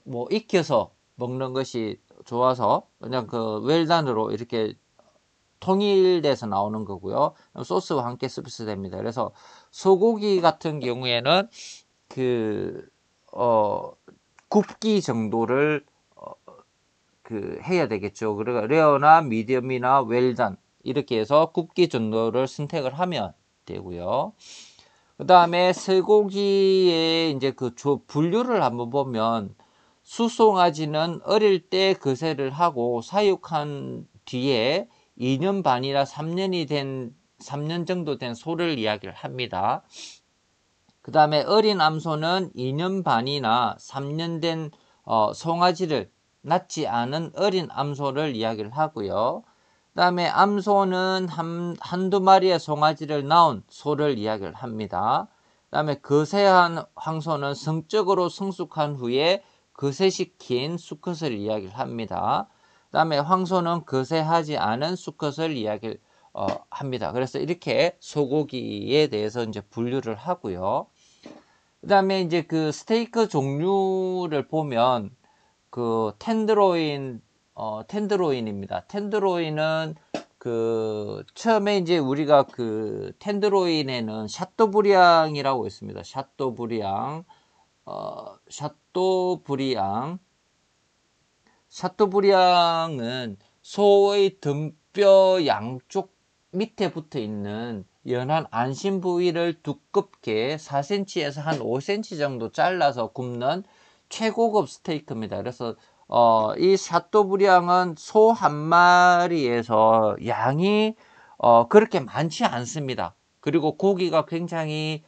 뭐 익혀서 먹는 것이 좋아서 그냥 그 웰단으로 이렇게 통일돼서 나오는 거고요. 소스와 함께 서비스 됩니다. 그래서 소고기 같은 경우에는 그 굽기 정도를 해야 되겠죠. 그러니까 레어나 미디엄이나 웰단 이렇게 해서 굽기 정도를 선택을 하면 되고요. 그 다음에 쇠고기의 이제 그 분류를 한번 보면, 수송아지는 어릴 때 거세를 하고 사육한 뒤에 2년 반이나 3년 정도 된 소를 이야기를 합니다. 그 다음에 어린 암소는 2년 반이나 3년 된 송아지를, 낳지 않은 어린 암소를 이야기를 하고요. 그 다음에 암소는 한두 마리의 송아지를 낳은 소를 이야기를 합니다. 그 다음에 거세한 황소는 성적으로 성숙한 후에 거세시킨 수컷을 이야기를 합니다. 그 다음에 황소는 거세하지 않은 수컷을 이야기를 합니다. 그래서 이렇게 소고기에 대해서 이제 분류를 하고요. 그 다음에 이제 그 스테이크 종류를 보면 그 텐드로인입니다. 텐드로인은 그 처음에 이제 우리가 그 텐드로인에는 샤또브리앙이라고 있습니다. 샤또브리앙은 소의 등뼈 양쪽 밑에 붙어 있는 연한 안심 부위를 두껍게 4cm에서 한 5cm 정도 잘라서 굽는 최고급 스테이크입니다. 그래서 이 샤또브리앙은 소 한 마리에서 양이 그렇게 많지 않습니다. 그리고 고기가 굉장히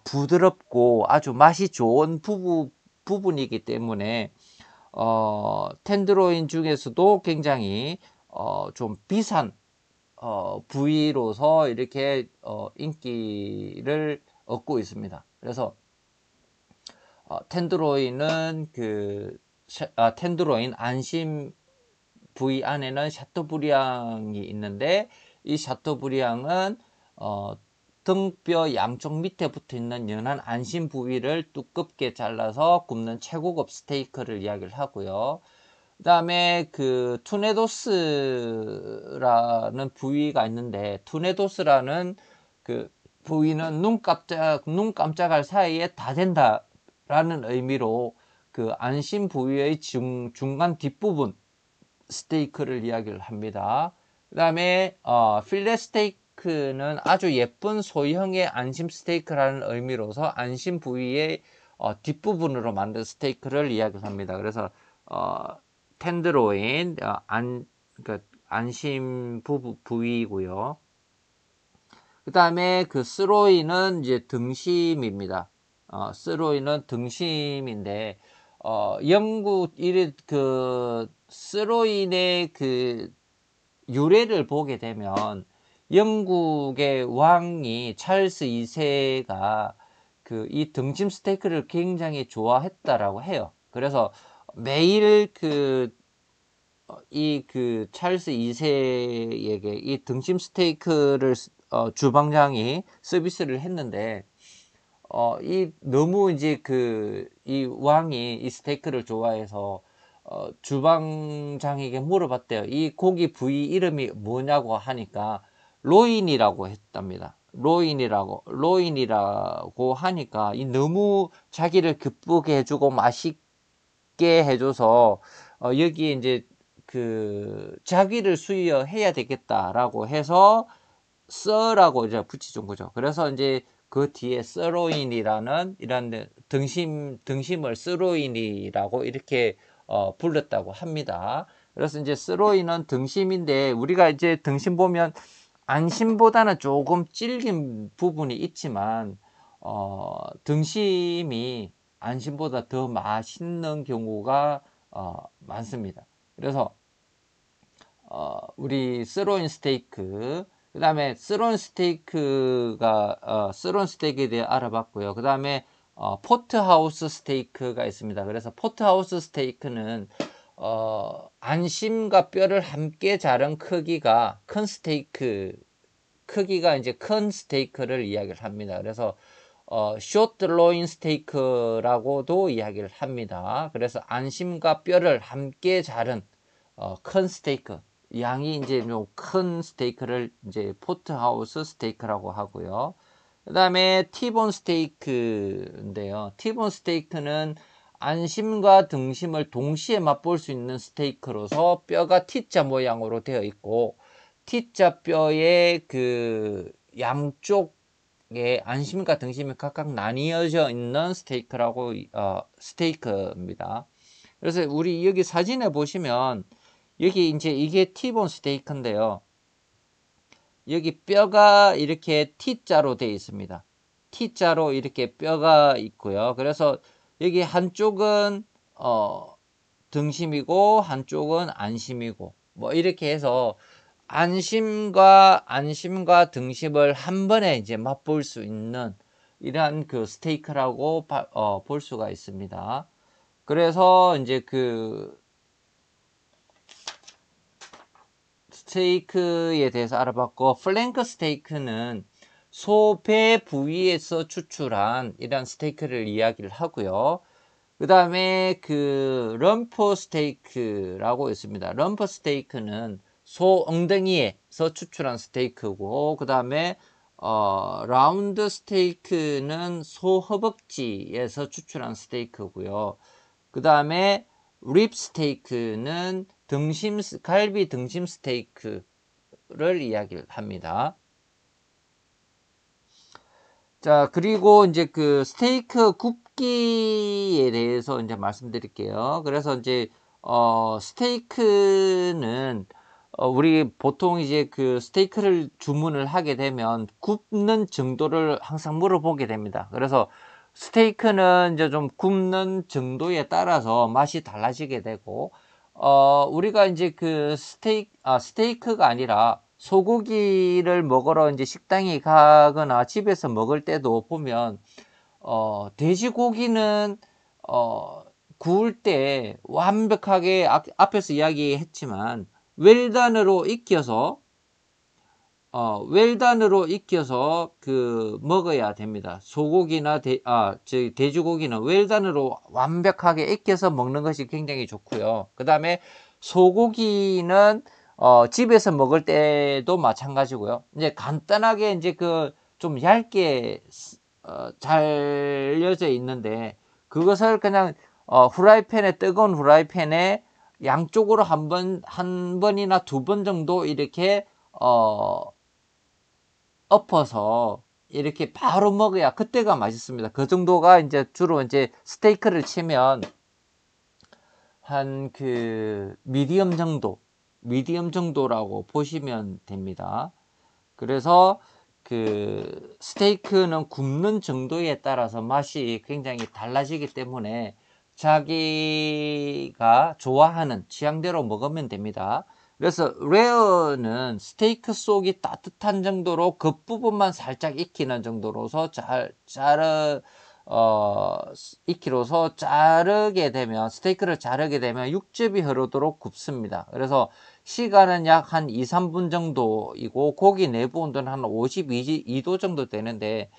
부드럽고 아주 맛이 좋은 부분이기 때문에 텐드로인 중에서도 굉장히 좀 비싼 부위로서 이렇게 인기를 얻고 있습니다. 그래서 텐드로인은 텐드로인 안심 부위 안에는 샤토브리앙이 있는데, 이 샤토브리앙은 등뼈 양쪽 밑에 붙어 있는 연한 안심 부위를 두껍게 잘라서 굽는 최고급 스테이크를 이야기를 하고요. 그 다음에 그 투네도스라는 부위가 있는데, 투네도스라는 그 부위는 눈 깜짝할 사이에 다 된다라는 의미로 그 안심 부위의 중간 뒷부분 스테이크를 이야기를 합니다. 그 다음에 필레 스테이크는 아주 예쁜 소형의 안심 스테이크라는 의미로서 안심 부위의 뒷부분으로 만든 스테이크를 이야기를 합니다. 그래서 텐드로인 그러니까 안심 부위이고요. 그 다음에 그 스로이는 이제 등심입니다. 스로이는 등심인데 영국 그 스로인의 그 유래를 보게 되면 영국의 왕이 찰스 2세가 그 이 등심 스테이크를 굉장히 좋아했다라고 해요. 그래서 매일 그 찰스 2세에게 이 등심 스테이크를 주방장이 서비스를 했는데 이 너무 이제 이 왕이 이 스테이크를 좋아해서 주방장에게 물어봤대요. 이 고기 부위 이름이 뭐냐고 하니까 로인이라고 했답니다. 로인이라고 하니까 이 너무 자기를 기쁘게 해주고 맛있게 해줘서 여기에 이제 자기를 수여해야 되겠다라고 해서 써라고 이제 붙이준 거죠. 그래서 이제 그 뒤에 서로인이라는 이런 등심을 서로인이라고 이렇게 불렀다고 합니다. 그래서 이제 서로인은 등심인데 우리가 이제 등심 보면 안심보다는 조금 질긴 부분이 있지만 등심이 안심보다 더 맛있는 경우가 많습니다. 그래서 우리 스로인 스테이크, 그 다음에 스로인 스테이크에 대해 알아봤고요. 그 다음에 포트하우스 스테이크가 있습니다. 그래서 포트하우스 스테이크는 안심과 뼈를 함께 자른 크기가 이제 큰 스테이크를 이야기를 합니다. 그래서 숏로인 스테이크라고도 이야기를 합니다. 그래서 안심과 뼈를 함께 자른 큰 스테이크, 양이 이제 좀 큰 스테이크를 이제 포트하우스 스테이크라고 하고요. 그 다음에 티본 스테이크인데요. 티본 스테이크는 안심과 등심을 동시에 맛볼 수 있는 스테이크로서 뼈가 T자 모양으로 되어 있고 T자 뼈의 그 양쪽에 안심과 등심이 각각 나뉘어져 있는 스테이크입니다. 그래서 우리 여기 사진에 보시면 여기 이제 이게 T본 스테이크인데요. 여기 뼈가 이렇게 T자로 되어 있습니다. T자로 이렇게 뼈가 있고요. 그래서 여기 한쪽은 등심이고 한쪽은 안심이고 뭐 이렇게 해서 안심과 등심을 한 번에 이제 맛볼 수 있는 이러한 그 스테이크라고 볼 수가 있습니다. 그래서 이제 스테이크에 대해서 알아봤고, 플랭크 스테이크는 소배 부위에서 추출한 이런 스테이크를 이야기를 하고요. 그 다음에 럼퍼 스테이크라고 있습니다. 럼퍼 스테이크는 소 엉덩이에서 추출한 스테이크고, 그 다음에 라운드 스테이크는 소 허벅지에서 추출한 스테이크고요. 그 다음에 립 스테이크는 갈비 등심 스테이크를 이야기를 합니다. 자, 그리고 이제 스테이크 굽기에 대해서 이제 말씀드릴게요. 그래서 이제 스테이크는 우리 보통 이제 스테이크를 주문을 하게 되면 굽는 정도를 항상 물어보게 됩니다. 그래서 스테이크는 이제 좀 굽는 정도에 따라서 맛이 달라지게 되고 우리가 이제 스테이크가 아니라 소고기를 먹으러 이제 식당에 가거나 집에서 먹을 때도 보면 돼지고기는 구울 때 완벽하게 앞에서 이야기했지만 웰단으로 익혀서 먹어야 됩니다. 소고기나 돼지고기는 웰단으로 완벽하게 익혀서 먹는 것이 굉장히 좋고요. 그 다음에 소고기는 집에서 먹을 때도 마찬가지고요. 이제 간단하게 이제 좀 얇게 잘려져 있는데 그것을 그냥 뜨거운 후라이팬에 양쪽으로 한 번이나 두 번 정도 이렇게 엎어서 이렇게 바로 먹어야 그때가 맛있습니다. 그 정도가 이제 주로 이제 스테이크를 치면 한 미디엄 정도라고 보시면 됩니다. 그래서 스테이크는 굽는 정도에 따라서 맛이 굉장히 달라지기 때문에 자기가 좋아하는 취향대로 먹으면 됩니다. 그래서 레어는 스테이크 속이 따뜻한 정도로 겉부분만 살짝 익히는 정도로서 익히로서 자르게 되면, 스테이크를 자르게 되면 육즙이 흐르도록 굽습니다. 그래서 시간은 약 한 2, 3분 정도이고, 고기 내부 온도는 한 52도 정도 되는데,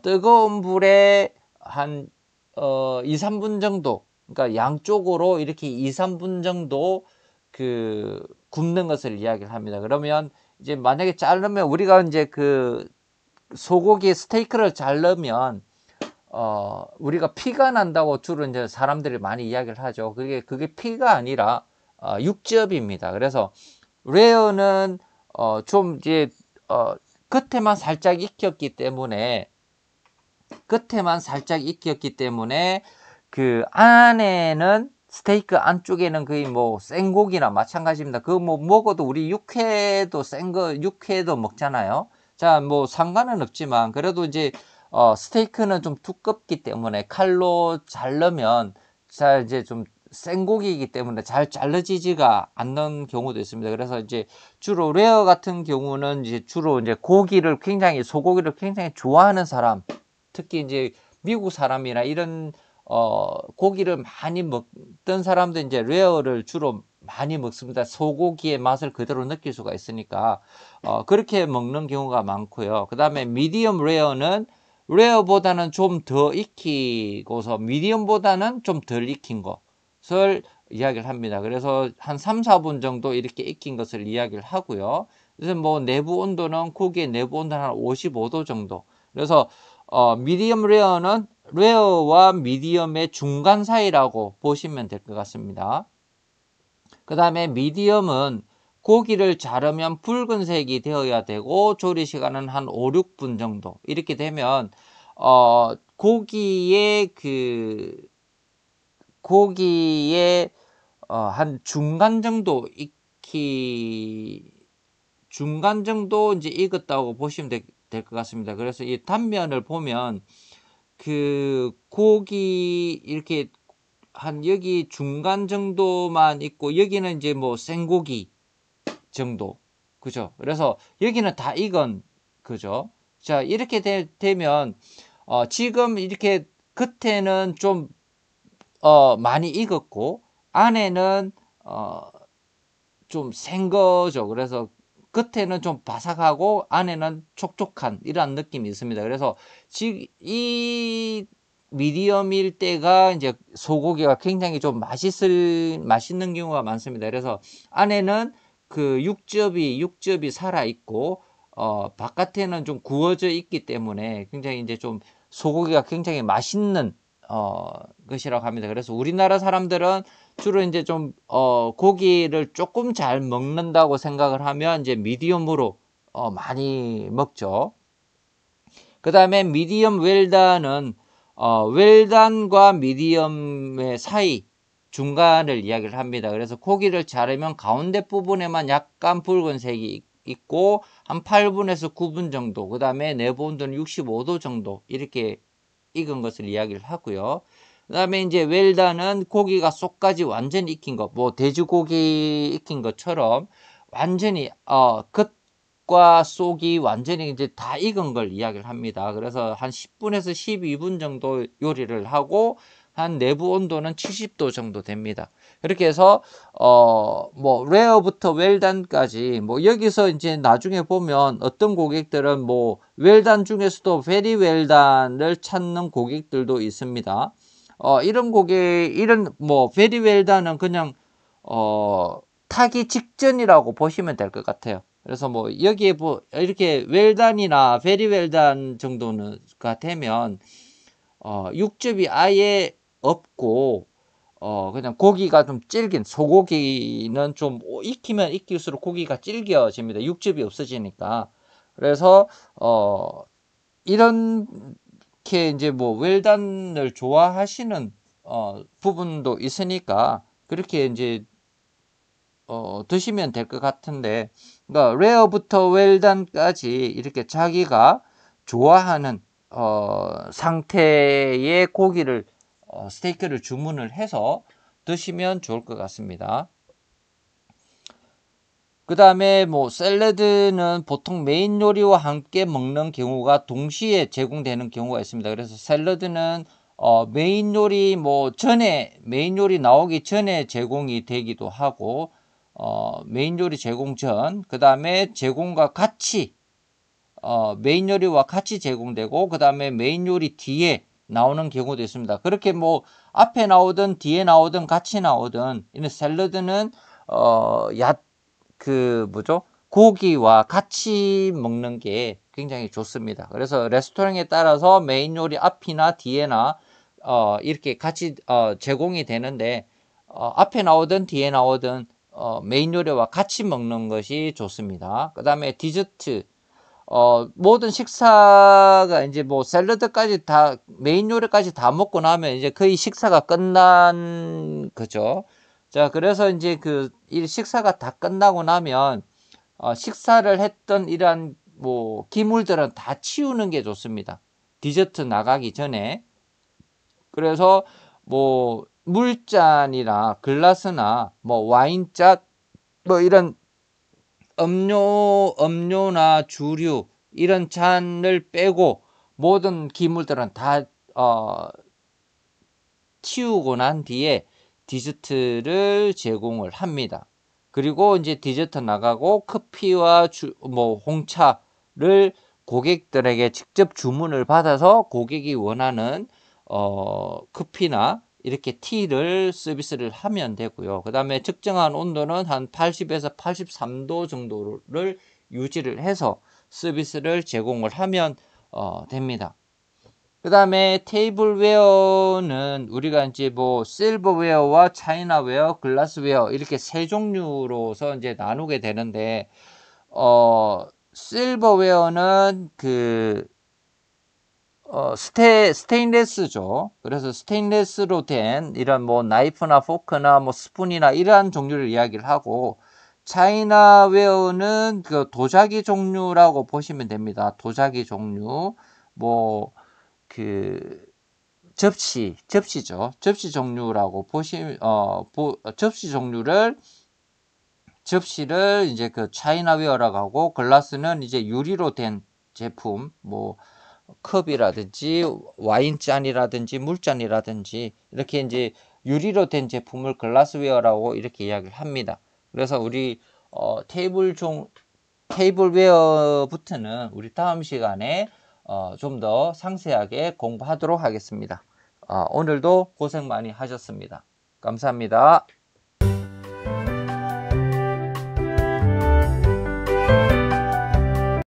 뜨거운 불에 한 2, 3분 정도, 그러니까 양쪽으로 이렇게 2, 3분 정도 굽는 것을 이야기를 합니다. 그러면 이제 만약에 자르면, 우리가 이제 소고기 스테이크를 자르면 우리가 피가 난다고 주로 이제 사람들이 많이 이야기를 하죠. 그게 피가 아니라 육즙입니다. 그래서 레어는 좀 이제 끝에만 살짝 익혔기 때문에 그 안에는, 스테이크 안쪽에는 거의 뭐 생고기나 마찬가지입니다. 그거 뭐 먹어도, 우리 육회도 육회도 먹잖아요. 자, 뭐 상관은 없지만 그래도 이제 스테이크는 좀 두껍기 때문에 칼로 자르면 잘 이제 좀 생고기이기 때문에 잘 잘라지지가 않는 경우도 있습니다. 그래서 이제 주로 레어 같은 경우는 이제 주로 이제 소고기를 굉장히 좋아하는 사람, 특히 이제 미국 사람이나 이런 고기를 많이 먹던 사람들 이제 레어를 주로 많이 먹습니다. 소고기의 맛을 그대로 느낄 수가 있으니까 그렇게 먹는 경우가 많고요. 그 다음에 미디엄 레어는 레어보다는 좀 더 익히고서 미디엄보다는 좀 덜 익힌 것을 이야기를 합니다. 그래서 한 3, 4분 정도 이렇게 익힌 것을 이야기를 하고요. 그래서 뭐 내부 온도는, 고기의 내부 온도는 한 55도 정도. 그래서 미디엄 레어는 레어와 미디엄의 중간 사이라고 보시면 될 것 같습니다. 그 다음에 미디엄은 고기를 자르면 붉은색이 되어야 되고, 조리 시간은 한 5, 6분 정도. 이렇게 되면 고기의 한 중간 정도 이제 익었다고 보시면 될 것 같습니다. 그래서 이 단면을 보면 고기 이렇게 한 여기 중간 정도만 있고, 여기는 이제 뭐 생고기 정도, 그죠? 그래서 여기는 다 익은, 그죠? 자, 이렇게 되면 지금 이렇게 겉에는 좀 많이 익었고, 안에는 좀 센 거죠. 그래서 겉에는 좀 바삭하고 안에는 촉촉한 이런 느낌이 있습니다. 그래서 지금 이 미디엄일 때가 이제 소고기가 굉장히 좀 맛있는 경우가 많습니다. 그래서 안에는 육즙이 살아 있고 바깥에는 좀 구워져 있기 때문에 굉장히 이제 좀 소고기가 굉장히 맛있는 것이라고 합니다. 그래서 우리나라 사람들은 주로 이제 좀 고기를 조금 잘 먹는다고 생각을 하면 이제 미디엄으로 많이 먹죠. 그 다음에 미디엄 웰단은 웰단과 미디엄의 사이, 중간을 이야기를 합니다. 그래서 고기를 자르면 가운데 부분에만 약간 붉은색이 있고 한 8분에서 9분 정도, 그 다음에 내부 온도는 65도 정도 이렇게 익은 것을 이야기를 하고요. 그 다음에 이제 웰단은 고기가 속까지 완전히 익힌 것, 뭐 돼지고기 익힌 것처럼 완전히 겉과 속이 완전히 이제 다 익은 걸 이야기를 합니다. 그래서 한 10분에서 12분 정도 요리를 하고 한 내부 온도는 70도 정도 됩니다. 그렇게 해서 뭐 레어부터 웰단까지, 뭐 여기서 이제 나중에 보면 어떤 고객들은 뭐 웰단 중에서도 베리 웰단을 찾는 고객들도 있습니다. 이런 뭐 베리 웰단은 그냥 타기 직전이라고 보시면 될 것 같아요. 그래서 뭐 여기에 뭐 이렇게 웰단이나 베리 웰단 정도가 되면 육즙이 아예 없고 그냥 고기가 좀 소고기는 좀 익히면 익힐수록 고기가 질겨집니다. 육즙이 없어지니까. 그래서 이렇게 이제 뭐 웰단을 좋아하시는 부분도 있으니까 그렇게 이제 드시면 될 것 같은데, 그러니까 레어부터 웰단까지 이렇게 자기가 좋아하는 상태의 고기를 스테이크를 주문을 해서 드시면 좋을 것 같습니다. 그 다음에 뭐 샐러드는 보통 메인 요리와 함께 먹는 경우가 동시에 제공되는 경우가 있습니다. 그래서 샐러드는 메인 요리 메인 요리 나오기 전에 제공이 되기도 하고, 메인 요리 제공 전, 그 다음에 제공과 같이 메인 요리와 같이 제공되고, 그 다음에 메인 요리 뒤에 나오는 경우도 있습니다. 그렇게 뭐 앞에 나오든 뒤에 나오든 같이 나오든 이런 샐러드는 고기와 같이 먹는 게 굉장히 좋습니다. 그래서 레스토랑에 따라서 메인 요리 앞이나 뒤에나 이렇게 같이 제공이 되는데, 앞에 나오든 뒤에 나오든 메인 요리와 같이 먹는 것이 좋습니다. 그 다음에 디저트, 모든 식사가 이제 뭐 샐러드까지 다, 메인 요리까지 다 먹고 나면 이제 거의 식사가 끝난 거죠. 자, 그래서 이제 이 식사가 다 끝나고 나면, 식사를 했던 이러한 뭐 기물들은 다 치우는 게 좋습니다. 디저트 나가기 전에. 그래서 뭐 물잔이나 글라스나 뭐 와인잔, 뭐 이런 음료나 주류 이런 잔을 빼고 모든 기물들은 다 치우고 난 뒤에 디저트를 제공을 합니다. 그리고 이제 디저트 나가고 커피와 홍차를 고객들에게 직접 주문을 받아서 고객이 원하는 커피나 이렇게 티를 서비스를 하면 되고요. 그 다음에 측정한 온도는 한 80에서 83도 정도를 유지를 해서 서비스를 제공을 하면 됩니다. 그 다음에 테이블웨어는 우리가 이제 뭐 실버웨어와 차이나웨어, 글라스웨어 이렇게 세 종류로서 이제 나누게 되는데, 실버웨어는 스테인레스죠. 그래서 스테인레스로 된 이런 뭐 나이프나 포크나 뭐 스푼이나 이러한 종류를 이야기를 하고, 차이나웨어는 도자기 종류라고 보시면 됩니다. 도자기 종류. 뭐 접시죠. 접시 종류라고 접시를 이제 차이나웨어라고 하고, 글라스는 이제 유리로 된 제품, 뭐 컵이라든지 와인잔이라든지 물잔이라든지 이렇게 이제 유리로 된 제품을 글라스웨어라고 이렇게 이야기를 합니다. 그래서 우리 테이블웨어부터는 우리 다음 시간에 좀 더 상세하게 공부하도록 하겠습니다. 오늘도 고생 많이 하셨습니다. 감사합니다.